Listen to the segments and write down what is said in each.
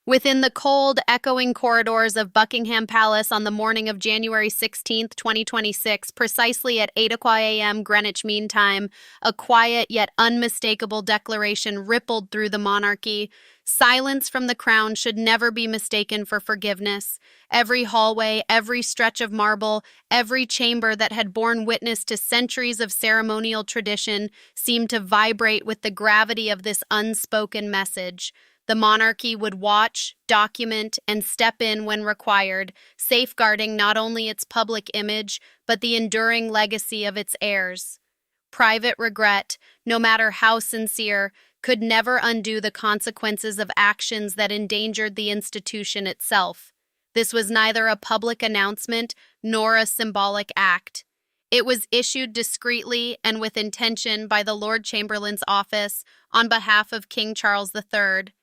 Within the cold, echoing corridors of Buckingham Palace on the morning of January 16, 2026, precisely at 8 a.m. Greenwich Mean Time, a quiet yet unmistakable declaration rippled through the monarchy. Silence from the crown should never be mistaken for forgiveness. Every hallway, every stretch of marble, every chamber that had borne witness to centuries of ceremonial tradition seemed to vibrate with the gravity of this unspoken message. The monarchy would watch, document, and step in when required, safeguarding not only its public image, but the enduring legacy of its heirs. Private regret, no matter how sincere, could never undo the consequences of actions that endangered the institution itself. This was neither a public announcement nor a symbolic act. It was issued discreetly and with intention by the Lord Chamberlain's office on behalf of King Charles III.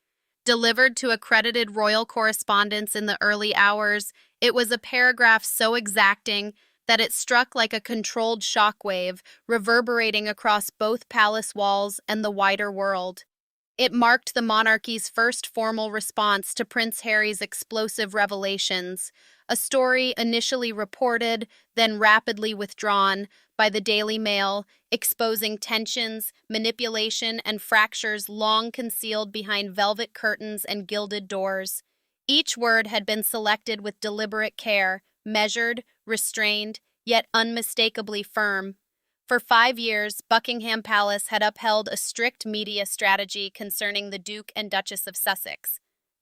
Delivered to accredited royal correspondents in the early hours, it was a paragraph so exacting that it struck like a controlled shockwave, reverberating across both palace walls and the wider world. It marked the monarchy's first formal response to Prince Harry's explosive revelations, a story initially reported, then rapidly withdrawn by the Daily Mail, exposing tensions, manipulation, and fractures long concealed behind velvet curtains and gilded doors. Each word had been selected with deliberate care, measured, restrained, yet unmistakably firm. For 5 years, Buckingham Palace had upheld a strict media strategy concerning the Duke and Duchess of Sussex.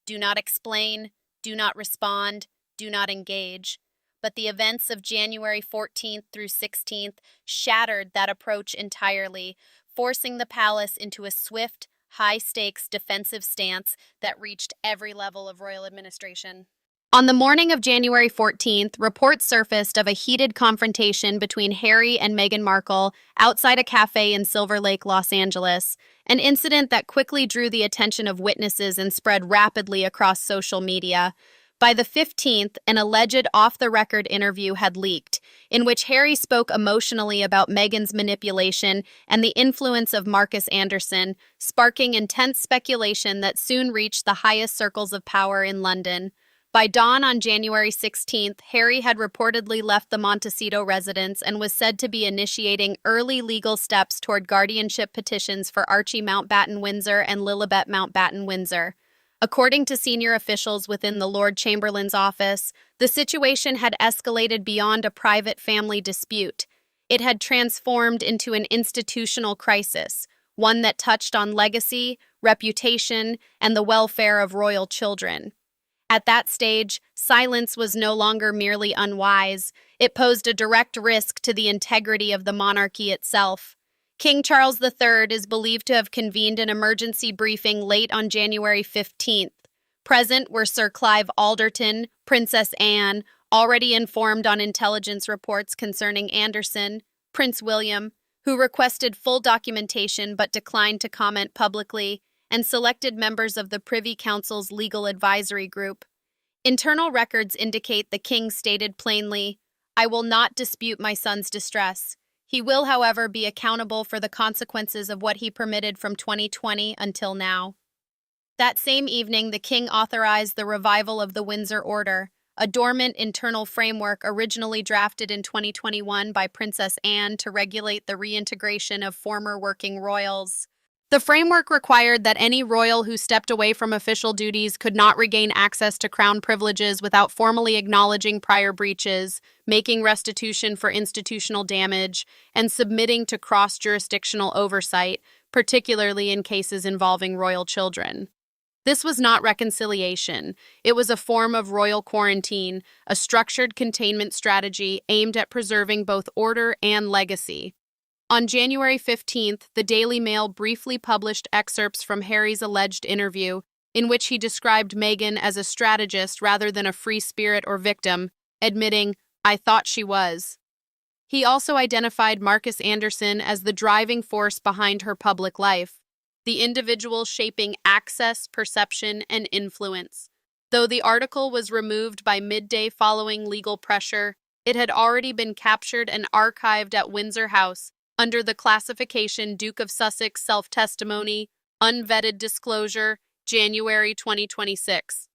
Do not explain, do not respond, do not engage. But the events of January 14th through 16th shattered that approach entirely, forcing the palace into a swift, high-stakes defensive stance that reached every level of royal administration. On the morning of January 14th, reports surfaced of a heated confrontation between Harry and Meghan Markle outside a cafe in Silver Lake, Los Angeles, an incident that quickly drew the attention of witnesses and spread rapidly across social media. By the 15th, an alleged off-the-record interview had leaked, in which Harry spoke emotionally about Meghan's manipulation and the influence of Markus Anderson, sparking intense speculation that soon reached the highest circles of power in London. By dawn on January 16th, Harry had reportedly left the Montecito residence and was said to be initiating early legal steps toward guardianship petitions for Archie Mountbatten Windsor and Lilibet Mountbatten Windsor. According to senior officials within the Lord Chamberlain's office, the situation had escalated beyond a private family dispute. It had transformed into an institutional crisis, one that touched on legacy, reputation, and the welfare of royal children. At that stage, silence was no longer merely unwise. It posed a direct risk to the integrity of the monarchy itself. King Charles III is believed to have convened an emergency briefing late on January 15th. Present were Sir Clive Alderton, Princess Anne, already informed on intelligence reports concerning Anderson, Prince William, who requested full documentation but declined to comment publicly, and selected members of the Privy Council's legal advisory group. Internal records indicate the king stated plainly, "I will not dispute my son's distress. He will, however, be accountable for the consequences of what he permitted from 2020 until now." That same evening, the king authorized the revival of the Windsor Order, a dormant internal framework originally drafted in 2021 by Princess Anne to regulate the reintegration of former working royals. The framework required that any royal who stepped away from official duties could not regain access to crown privileges without formally acknowledging prior breaches, making restitution for institutional damage, and submitting to cross-jurisdictional oversight, particularly in cases involving royal children. This was not reconciliation. It was a form of royal quarantine, a structured containment strategy aimed at preserving both order and legacy. On January 15th, the Daily Mail briefly published excerpts from Harry's alleged interview, in which he described Meghan as a strategist rather than a free spirit or victim, admitting, "I thought she was." He also identified Markus Anderson as the driving force behind her public life, the individual shaping access, perception, and influence. Though the article was removed by midday following legal pressure, it had already been captured and archived at Windsor House, under the classification Duke of Sussex self-testimony, unvetted disclosure, January 2026.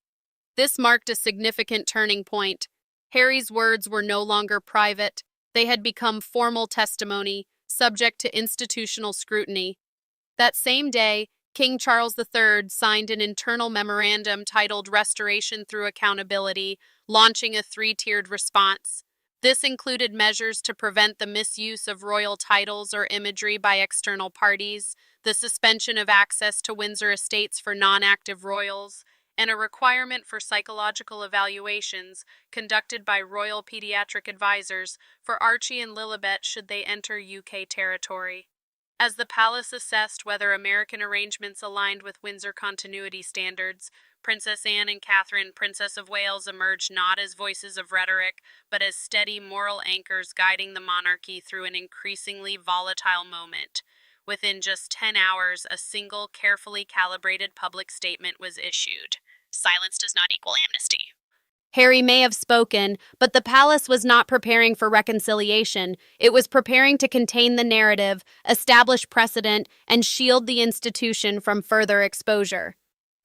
This marked a significant turning point. Harry's words were no longer private. They had become formal testimony, subject to institutional scrutiny. That same day, King Charles III signed an internal memorandum titled Restoration Through Accountability, launching a three-tiered response. This included measures to prevent the misuse of royal titles or imagery by external parties, the suspension of access to Windsor estates for non-active royals, and a requirement for psychological evaluations conducted by royal pediatric advisors for Archie and Lilibet should they enter UK territory. As the palace assessed whether American arrangements aligned with Windsor continuity standards, Princess Anne and Catherine, Princess of Wales, emerged not as voices of rhetoric, but as steady moral anchors guiding the monarchy through an increasingly volatile moment. Within just 10 hours, a single, carefully calibrated public statement was issued. Silence does not equal amnesty. Harry may have spoken, but the palace was not preparing for reconciliation. It was preparing to contain the narrative, establish precedent, and shield the institution from further exposure.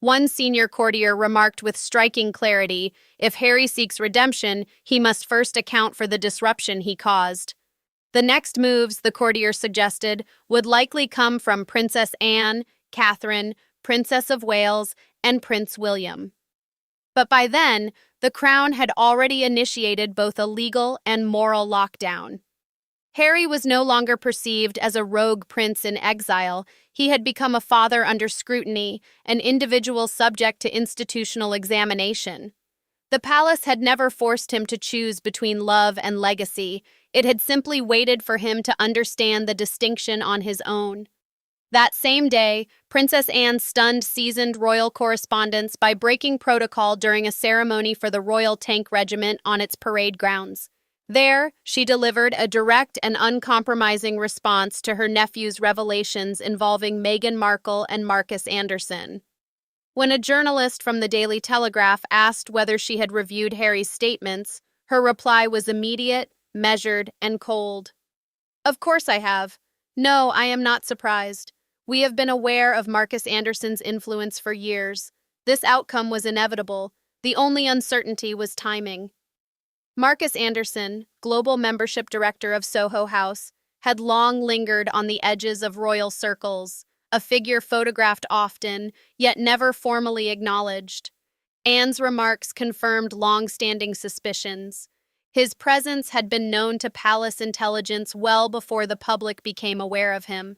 One senior courtier remarked with striking clarity, if Harry seeks redemption, he must first account for the disruption he caused. The next moves, the courtier suggested, would likely come from Princess Anne, Catherine, Princess of Wales, and Prince William. But by then, the Crown had already initiated both a legal and moral lockdown. Harry was no longer perceived as a rogue prince in exile. He had become a father under scrutiny, an individual subject to institutional examination. The palace had never forced him to choose between love and legacy. It had simply waited for him to understand the distinction on his own. That same day, Princess Anne stunned seasoned royal correspondents by breaking protocol during a ceremony for the Royal Tank Regiment on its parade grounds. There, she delivered a direct and uncompromising response to her nephew's revelations involving Meghan Markle and Markus Anderson. When a journalist from the Daily Telegraph asked whether she had reviewed Harry's statements, her reply was immediate, measured, and cold. "Of course I have. No, I am not surprised. We have been aware of Markus Anderson's influence for years. This outcome was inevitable. The only uncertainty was timing." Markus Anderson, global membership director of Soho House, had long lingered on the edges of royal circles, a figure photographed often, yet never formally acknowledged. Anne's remarks confirmed long-standing suspicions. His presence had been known to palace intelligence well before the public became aware of him.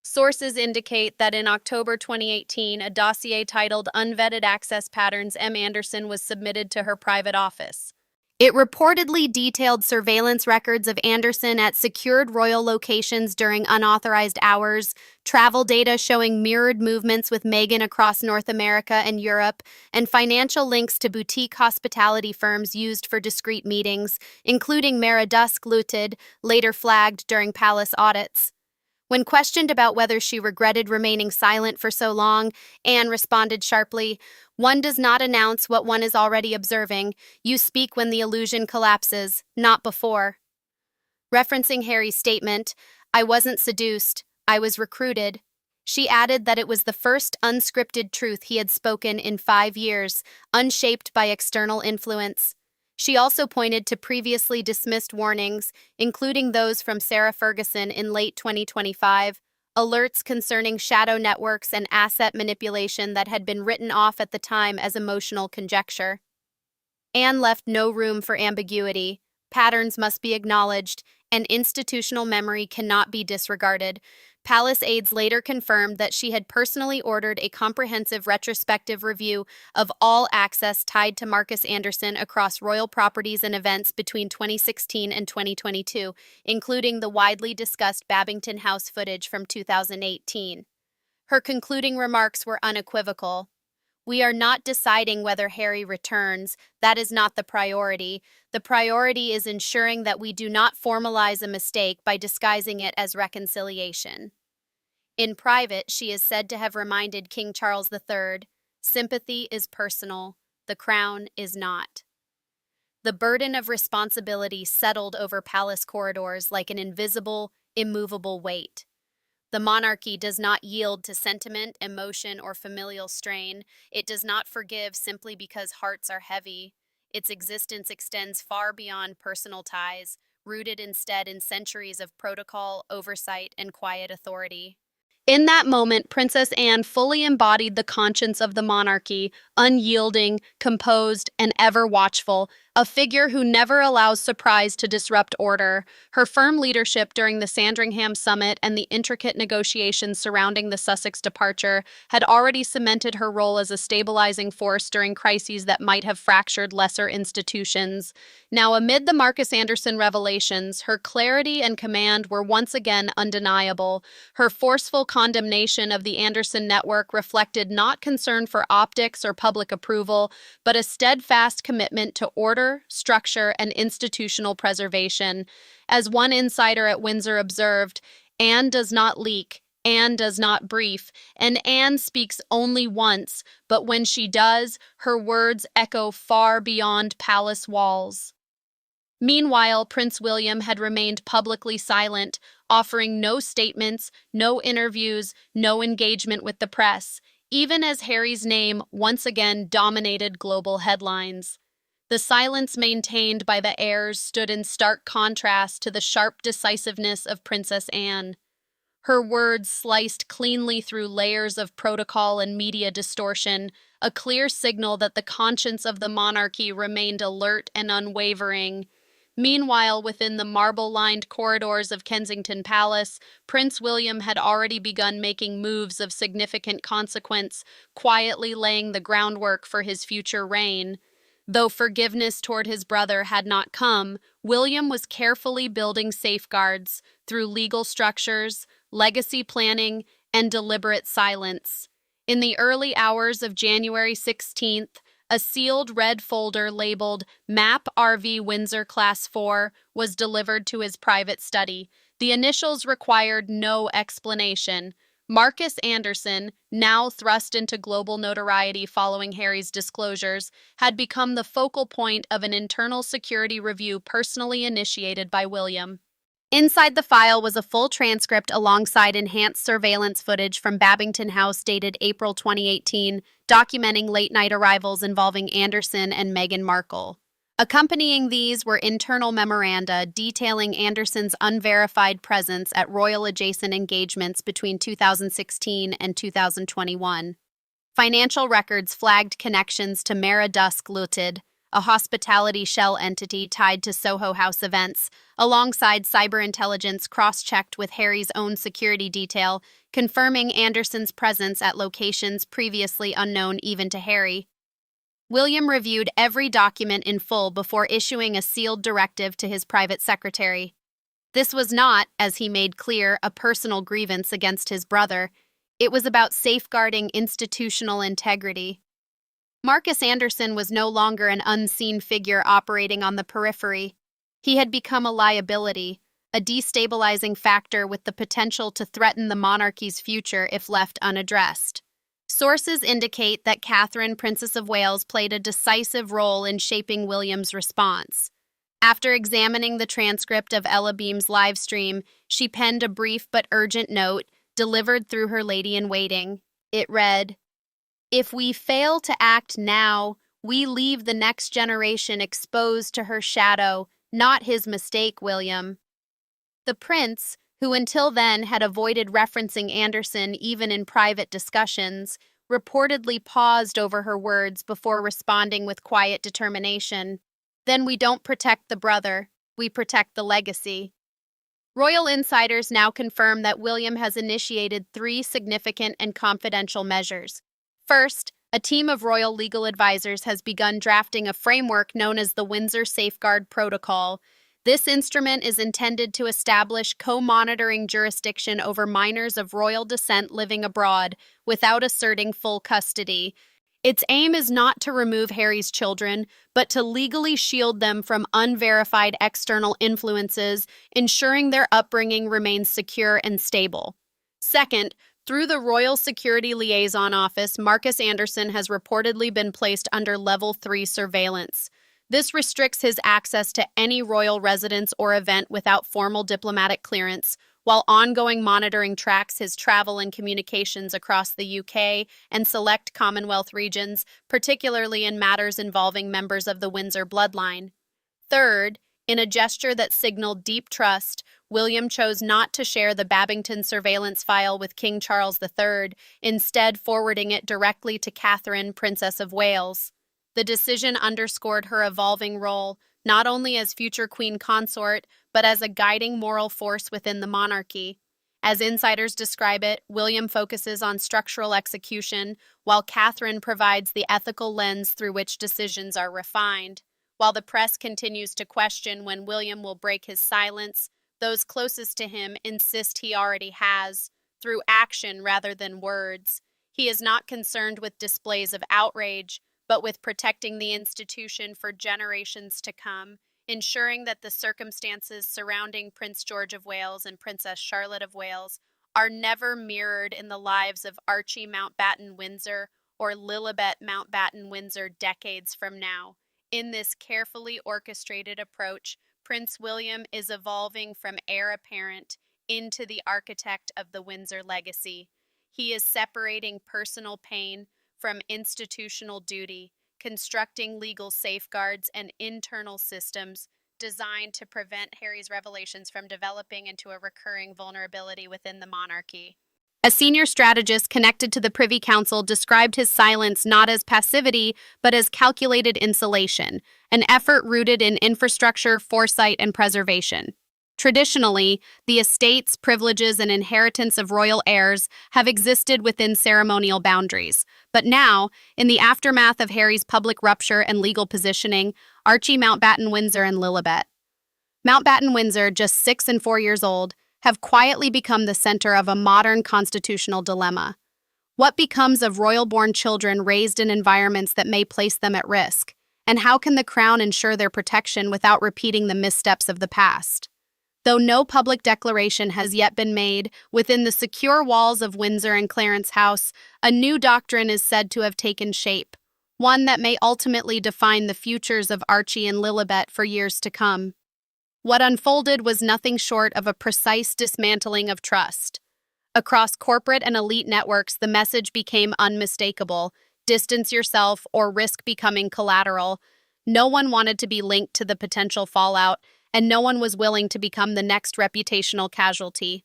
Sources indicate that in October 2018, a dossier titled Unvetted Access Patterns M. Anderson was submitted to her private office. It reportedly detailed surveillance records of Anderson at secured royal locations during unauthorized hours, travel data showing mirrored movements with Meghan across North America and Europe, and financial links to boutique hospitality firms used for discreet meetings, including Maridusk Lutid, later flagged during palace audits. When questioned about whether she regretted remaining silent for so long, Anne responded sharply, "One does not announce what one is already observing. You speak when the illusion collapses, not before." Referencing Harry's statement, "I wasn't seduced, I was recruited," she added that it was the first unscripted truth he had spoken in 5 years, unshaped by external influence. She also pointed to previously dismissed warnings, including those from Sarah Ferguson in late 2025, alerts concerning shadow networks and asset manipulation that had been written off at the time as emotional conjecture. Anne left no room for ambiguity. Patterns must be acknowledged, and institutional memory cannot be disregarded. Palace aides later confirmed that she had personally ordered a comprehensive retrospective review of all access tied to Markus Anderson across royal properties and events between 2016 and 2022, including the widely discussed Babington House footage from 2018. Her concluding remarks were unequivocal. "We are not deciding whether Harry returns. That is not the priority. The priority is ensuring that we do not formalize a mistake by disguising it as reconciliation." In private, she is said to have reminded King Charles III, "Sympathy is personal. The crown is not." The burden of responsibility settled over palace corridors like an invisible, immovable weight. The monarchy does not yield to sentiment, emotion, or familial strain. It does not forgive simply because hearts are heavy. Its existence extends far beyond personal ties, rooted instead in centuries of protocol, oversight, and quiet authority. In that moment, Princess Anne fully embodied the conscience of the monarchy, unyielding, composed, and ever watchful, a figure who never allows surprise to disrupt order. Her firm leadership during the Sandringham summit and the intricate negotiations surrounding the Sussex departure had already cemented her role as a stabilizing force during crises that might have fractured lesser institutions. Now, amid the Markus Anderson revelations, her clarity and command were once again undeniable. Her forceful condemnation of the Anderson network reflected not concern for optics or public approval, but a steadfast commitment to order, structure, and institutional preservation. As one insider at Windsor observed, Anne does not leak, Anne does not brief, and Anne speaks only once, but when she does, her words echo far beyond palace walls. Meanwhile, Prince William had remained publicly silent, offering no statements, no interviews, no engagement with the press, even as Harry's name once again dominated global headlines. The silence maintained by the heirs stood in stark contrast to the sharp decisiveness of Princess Anne. Her words sliced cleanly through layers of protocol and media distortion, a clear signal that the conscience of the monarchy remained alert and unwavering. Meanwhile, within the marble-lined corridors of Kensington Palace, Prince William had already begun making moves of significant consequence, quietly laying the groundwork for his future reign. Though forgiveness toward his brother had not come, William was carefully building safeguards through legal structures, legacy planning, and deliberate silence. In the early hours of January 16th, a sealed red folder labeled Map RV Windsor Class 4 was delivered to his private study. The initials required no explanation. Markus Anderson, now thrust into global notoriety following Harry's disclosures, had become the focal point of an internal security review personally initiated by William. Inside the file was a full transcript alongside enhanced surveillance footage from Babington House dated April 2018, documenting late-night arrivals involving Anderson and Meghan Markle. Accompanying these were internal memoranda detailing Anderson's unverified presence at royal-adjacent engagements between 2016 and 2021. Financial records flagged connections to Mara Dusk Limited, a hospitality shell entity tied to Soho House events, alongside cyber intelligence cross-checked with Harry's own security detail, confirming Anderson's presence at locations previously unknown even to Harry. William reviewed every document in full before issuing a sealed directive to his private secretary. This was not, as he made clear, a personal grievance against his brother. It was about safeguarding institutional integrity. Markus Anderson was no longer an unseen figure operating on the periphery. He had become a liability, a destabilizing factor with the potential to threaten the monarchy's future if left unaddressed. Sources indicate that Catherine, Princess of Wales, played a decisive role in shaping William's response. After examining the transcript of Ella Beam's live stream, she penned a brief but urgent note delivered through her lady-in-waiting. It read, "If we fail to act now, we leave the next generation exposed to her shadow, not his mistake, William." The prince, who until then had avoided referencing Anderson even in private discussions, reportedly paused over her words before responding with quiet determination. "Then we don't protect the brother, we protect the legacy." Royal insiders now confirm that William has initiated 3 significant and confidential measures. First, a team of royal legal advisors has begun drafting a framework known as the Windsor Safeguard Protocol. This instrument is intended to establish co-monitoring jurisdiction over minors of royal descent living abroad without asserting full custody. Its aim is not to remove Harry's children, but to legally shield them from unverified external influences, ensuring their upbringing remains secure and stable. Second, through the Royal Security Liaison Office, Markus Anderson has reportedly been placed under Level 3 surveillance. This restricts his access to any royal residence or event without formal diplomatic clearance, while ongoing monitoring tracks his travel and communications across the UK and select Commonwealth regions, particularly in matters involving members of the Windsor bloodline. Third, in a gesture that signaled deep trust, William chose not to share the Babington surveillance file with King Charles III, instead forwarding it directly to Catherine, Princess of Wales. The decision underscored her evolving role, not only as future queen consort, but as a guiding moral force within the monarchy. As insiders describe it, William focuses on structural execution, while Catherine provides the ethical lens through which decisions are refined. While the press continues to question when William will break his silence, those closest to him insist he already has, through action rather than words. He is not concerned with displays of outrage, but with protecting the institution for generations to come, ensuring that the circumstances surrounding Prince George of Wales and Princess Charlotte of Wales are never mirrored in the lives of Archie Mountbatten Windsor or Lilibet Mountbatten Windsor decades from now. In this carefully orchestrated approach, Prince William is evolving from heir apparent into the architect of the Windsor legacy. He is separating personal pain from institutional duty, constructing legal safeguards and internal systems designed to prevent Harry's revelations from developing into a recurring vulnerability within the monarchy. A senior strategist connected to the Privy Council described his silence not as passivity, but as calculated insulation, an effort rooted in infrastructure, foresight, and preservation. Traditionally, the estates, privileges, and inheritance of royal heirs have existed within ceremonial boundaries. But now, in the aftermath of Harry's public rupture and legal positioning, Archie Mountbatten Windsor and Lilibet Mountbatten Windsor, just 6 and 4 years old, have quietly become the center of a modern constitutional dilemma. What becomes of royal-born children raised in environments that may place them at risk? And how can the crown ensure their protection without repeating the missteps of the past? Though no public declaration has yet been made, within the secure walls of Windsor and Clarence House, a new doctrine is said to have taken shape, one that may ultimately define the futures of Archie and Lilibet for years to come. What unfolded was nothing short of a precise dismantling of trust. Across corporate and elite networks, the message became unmistakable: distance yourself or risk becoming collateral. No one wanted to be linked to the potential fallout, and no one was willing to become the next reputational casualty.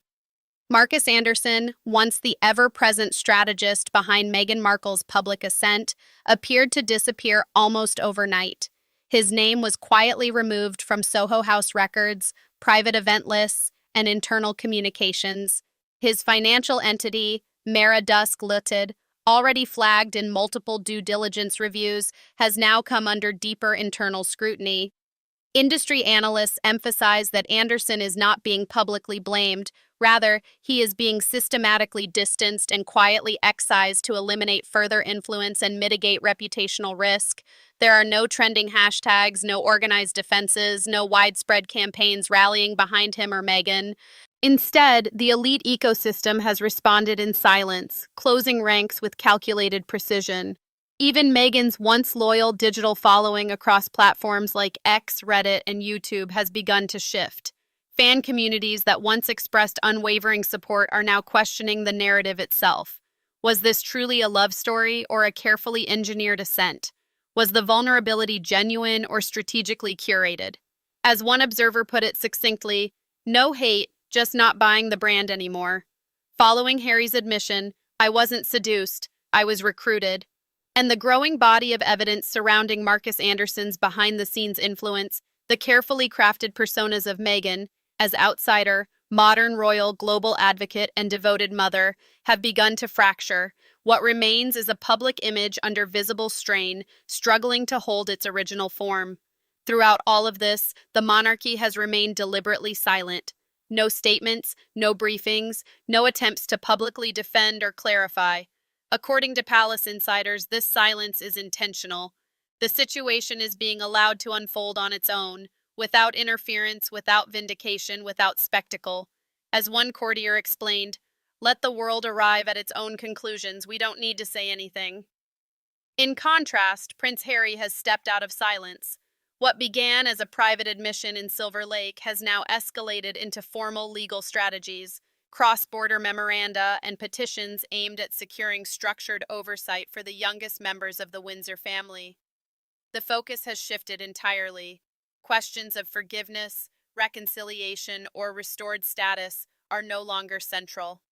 Markus Anderson, once the ever-present strategist behind Meghan Markle's public ascent, appeared to disappear almost overnight. His name was quietly removed from Soho House records, private event lists, and internal communications. His financial entity, Mara Dusk Limited, already flagged in multiple due diligence reviews, has now come under deeper internal scrutiny. Industry analysts emphasize that Anderson is not being publicly blamed. Rather, he is being systematically distanced and quietly excised to eliminate further influence and mitigate reputational risk. There are no trending hashtags, no organized defenses, no widespread campaigns rallying behind him or Meghan. Instead, the elite ecosystem has responded in silence, closing ranks with calculated precision. Even Meghan's once loyal digital following across platforms like X, Reddit, and YouTube has begun to shift. Fan communities that once expressed unwavering support are now questioning the narrative itself. Was this truly a love story or a carefully engineered ascent? Was the vulnerability genuine or strategically curated? As one observer put it succinctly, no hate, just not buying the brand anymore. Following Harry's admission, I wasn't seduced, I was recruited. And the growing body of evidence surrounding Markus Anderson's behind-the-scenes influence, the carefully crafted personas of Meghan, as outsider, modern royal, global advocate, and devoted mother, have begun to fracture. What remains is a public image under visible strain, struggling to hold its original form. Throughout all of this, the monarchy has remained deliberately silent. No statements, no briefings, no attempts to publicly defend or clarify. According to palace insiders, this silence is intentional. The situation is being allowed to unfold on its own, without interference, without vindication, without spectacle. As one courtier explained, let the world arrive at its own conclusions. We don't need to say anything. In contrast, Prince Harry has stepped out of silence. What began as a private admission in Silver Lake has now escalated into formal legal strategies, cross-border memoranda, and petitions aimed at securing structured oversight for the youngest members of the Windsor family. The focus has shifted entirely. Questions of forgiveness, reconciliation, or restored status are no longer central.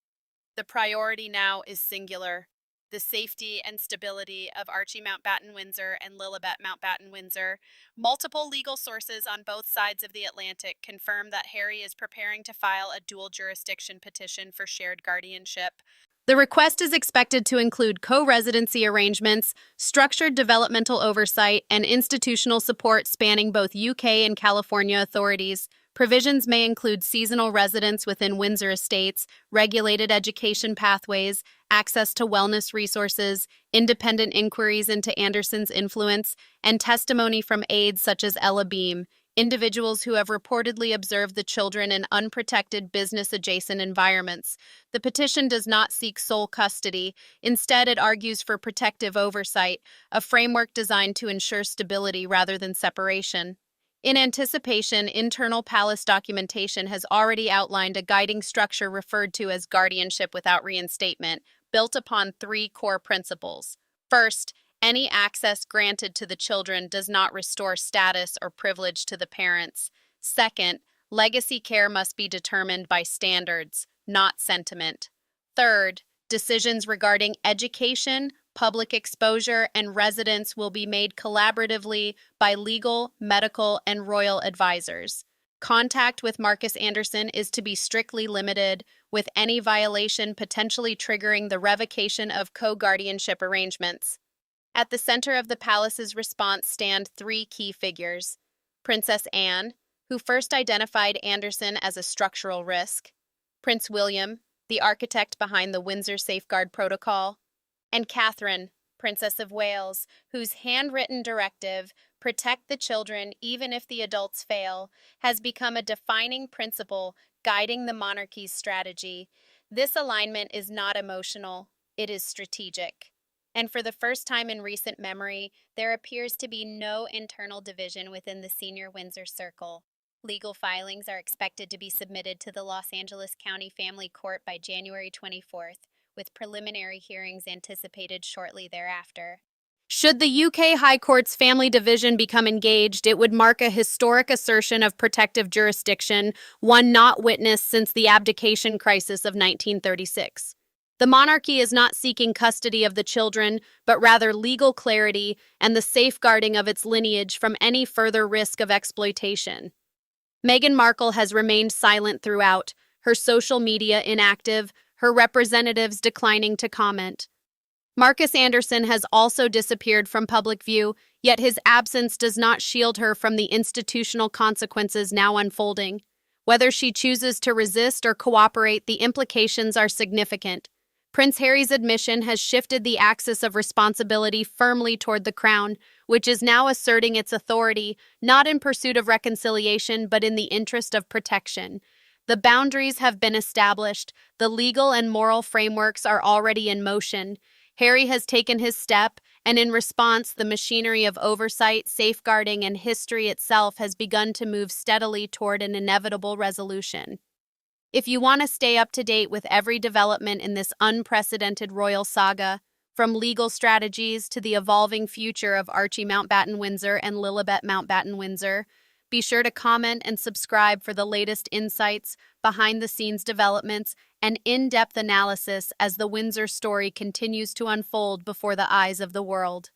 The priority now is singular: the safety and stability of Archie Mountbatten Windsor and Lilibet Mountbatten Windsor. Multiple legal sources on both sides of the Atlantic confirm that Harry is preparing to file a dual jurisdiction petition for shared guardianship. The request is expected to include co-residency arrangements, structured developmental oversight, and institutional support spanning both UK and California authorities. Provisions may include seasonal residence within Windsor estates, regulated education pathways, access to wellness resources, independent inquiries into Anderson's influence, and testimony from aides such as Ella Beam, individuals who have reportedly observed the children in unprotected business-adjacent environments. The petition does not seek sole custody. Instead, it argues for protective oversight, a framework designed to ensure stability rather than separation. In anticipation, internal palace documentation has already outlined a guiding structure referred to as guardianship without reinstatement, built upon three core principles. First, any access granted to the children does not restore status or privilege to the parents. Second, legacy care must be determined by standards, not sentiment. Third, decisions regarding education, public exposure, and residence will be made collaboratively by legal, medical, and royal advisors. Contact with Markus Anderson is to be strictly limited, with any violation potentially triggering the revocation of co-guardianship arrangements. At the center of the palace's response stand three key figures: Princess Anne, who first identified Anderson as a structural risk; Prince William, the architect behind the Windsor Safeguard Protocol; and Catherine, Princess of Wales, whose handwritten directive, "Protect the children even if the adults fail," has become a defining principle guiding the monarchy's strategy. This alignment is not emotional, it is strategic. And for the first time in recent memory, there appears to be no internal division within the senior Windsor circle. Legal filings are expected to be submitted to the Los Angeles County Family Court by January 24th, with preliminary hearings anticipated shortly thereafter. Should the UK High Court's family division become engaged, it would mark a historic assertion of protective jurisdiction, one not witnessed since the abdication crisis of 1936. The monarchy is not seeking custody of the children, but rather legal clarity and the safeguarding of its lineage from any further risk of exploitation. Meghan Markle has remained silent throughout, her social media inactive, her representatives declining to comment. Markus Anderson has also disappeared from public view, yet his absence does not shield her from the institutional consequences now unfolding. Whether she chooses to resist or cooperate, the implications are significant. Prince Harry's admission has shifted the axis of responsibility firmly toward the crown, which is now asserting its authority, not in pursuit of reconciliation, but in the interest of protection. The boundaries have been established, the legal and moral frameworks are already in motion. Harry has taken his step, and in response, the machinery of oversight, safeguarding, and history itself has begun to move steadily toward an inevitable resolution. If you want to stay up to date with every development in this unprecedented royal saga, from legal strategies to the evolving future of Archie Mountbatten Windsor and Lilibet Mountbatten Windsor, be sure to comment and subscribe for the latest insights, behind-the-scenes developments, and in-depth analysis as the Windsor story continues to unfold before the eyes of the world.